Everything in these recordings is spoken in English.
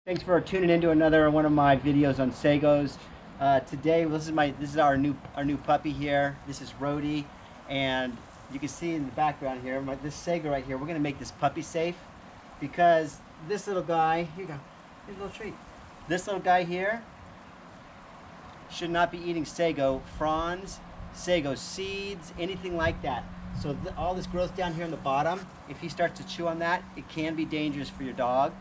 Thanks for tuning into another one of my videos on Sagos. Today, this is our new puppy here. This is Rhodey, and you can see in the background here, this Sago right here. We're gonna make this puppy safe because this little guy, here you go, here's a little treat. This little guy here should not be eating Sago fronds, Sago seeds, anything like that. So all this growth down here on the bottom, if he starts to chew on that, it can be dangerous for your dog.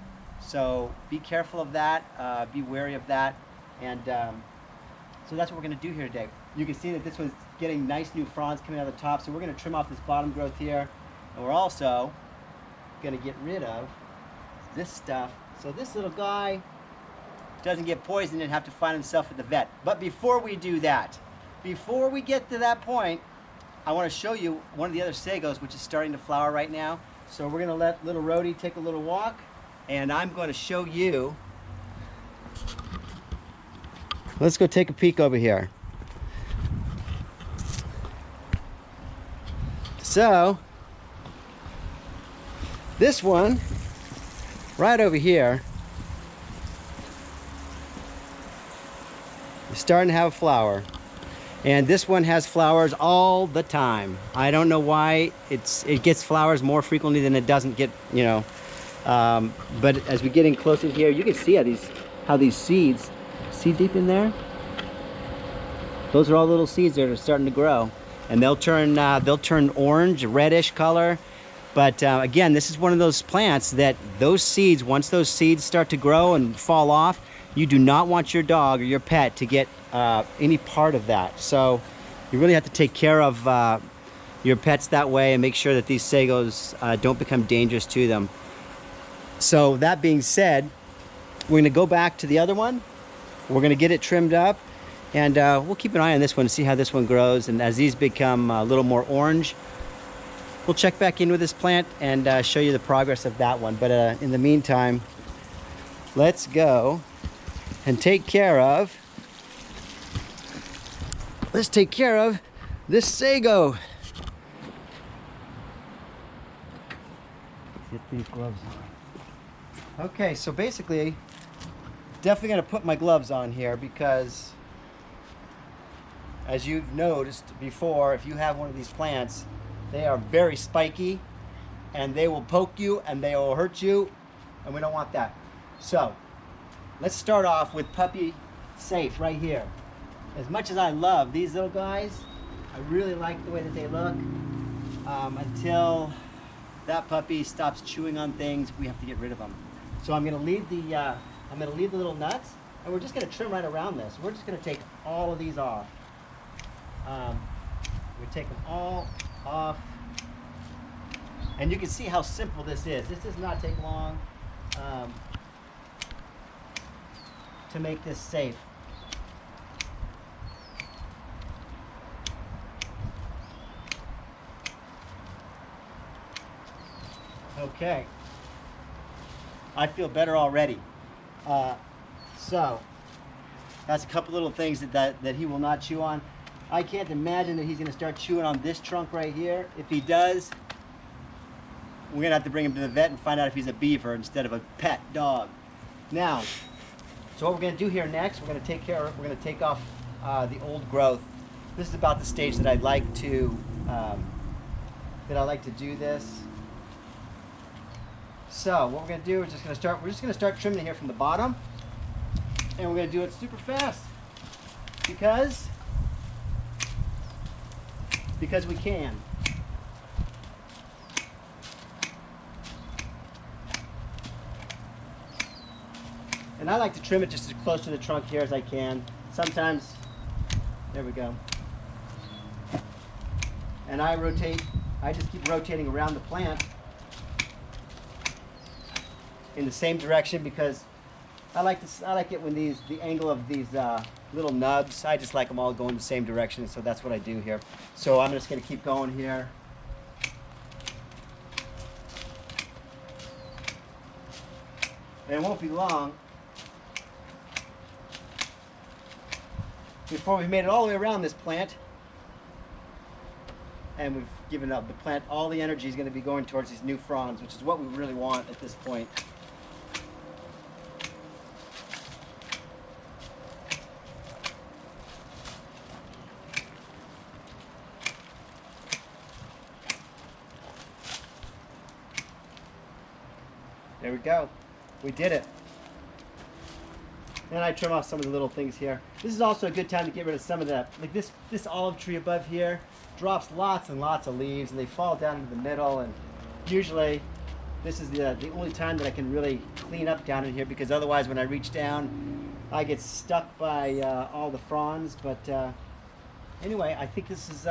So be careful of that, be wary of that, and so that's what we're going to do here today. You can see that this one's getting nice new fronds coming out of the top, so we're going to trim off this bottom growth here, and we're also going to get rid of this stuff so this little guy doesn't get poisoned and have to find himself at the vet. But before we do that, before we get to that point, I want to show you one of the other Sagos, which is starting to flower right now. So we're going to let little Rhodey take a little walk, and I'm going to show you. Let's go take a peek over here. So this one right over here is starting to have a flower, and this one has flowers all the time. I don't know why it gets flowers more frequently than it doesn't get, you know. But as we get in closer here, you can see how these seeds, see deep in there? Those are all little seeds that are starting to grow, and they'll turn orange, reddish color. But again, this is one of those plants that those seeds, once those seeds start to grow and fall off, you do not want your dog or your pet to get any part of that. So you really have to take care of your pets that way and make sure that these Sagos don't become dangerous to them. So that being said, we're going to go back to the other one. We're going to get it trimmed up, and we'll keep an eye on this one to see how this one grows. And as these become a little more orange, we'll check back in with this plant and show you the progress of that one. But in the meantime, let's go and take care of this Sago. Get these gloves on. Okay, so basically, definitely going to put my gloves on here because, as you've noticed before, if you have one of these plants, they are very spiky, and they will poke you, and they will hurt you, and we don't want that. So, let's start off with puppy safe right here. As much as I love these little guys, I really like the way that they look. Until that puppy stops chewing on things, we have to get rid of them. So I'm going to leave the little nuts, and we're just going to trim right around this. We're just going to take all of these off. We take them all off, and you can see how simple this is. This does not take long to make this safe. Okay. I feel better already. So that's a couple little things that he will not chew on. I can't imagine that he's going to start chewing on this trunk right here. If he does, we're going to have to bring him to the vet and find out if he's a beaver instead of a pet dog. Now, so what we're going to do here next, we're going to take off the old growth. This is about the stage that I like to do this. So what we're going to do is we're just going to start trimming it here from the bottom, and we're going to do it super fast because we can. And I like to trim it just as close to the trunk here as I can. Sometimes, there we go. And I just keep rotating around the plant in the same direction because I like it when the angle of these little nubs, I just like them all going the same direction, so that's what I do here. So I'm just going to keep going here. And it won't be long before we've made it all the way around this plant, and we've given up the plant. All the energy is going to be going towards these new fronds, which is what we really want at this point. we go. We did it. And I trim off some of the little things here. This is also a good time to get rid of some of the, like this olive tree above here drops lots and lots of leaves, and they fall down into the middle, and usually this is the only time that I can really clean up down in here, because otherwise when I reach down I get stuck by all the fronds. But anyway, I think this is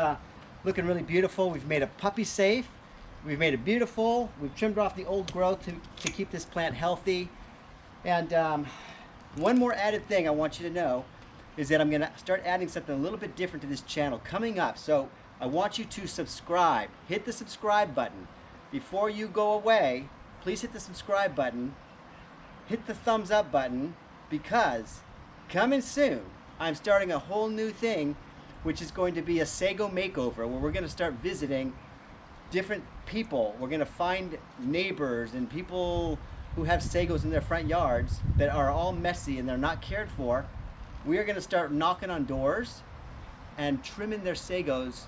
looking really beautiful. We've made a puppy safe. We've made it beautiful. We've trimmed off the old growth to keep this plant healthy. And one more added thing I want you to know is that I'm going to start adding something a little bit different to this channel coming up. So I want you to subscribe. Hit the subscribe button. Before you go away, please hit the subscribe button. Hit the thumbs up button, because coming soon, I'm starting a whole new thing, which is going to be a Sago makeover, where we're going to start visiting different people. We're going to find neighbors and people who have sagos in their front yards that are all messy and they're not cared for. We are going to start knocking on doors and trimming their sagos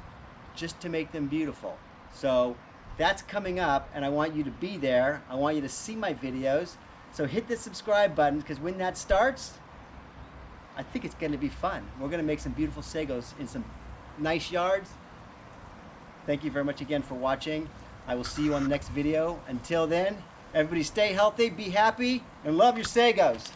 just to make them beautiful. So that's coming up, and I want you to be there. I want you to see my videos. So hit the subscribe button, because when that starts, I think it's going to be fun. We're going to make some beautiful sagos in some nice yards. Thank you very much again for watching. I will see you on the next video. Until then, everybody stay healthy, be happy, and love your sagos.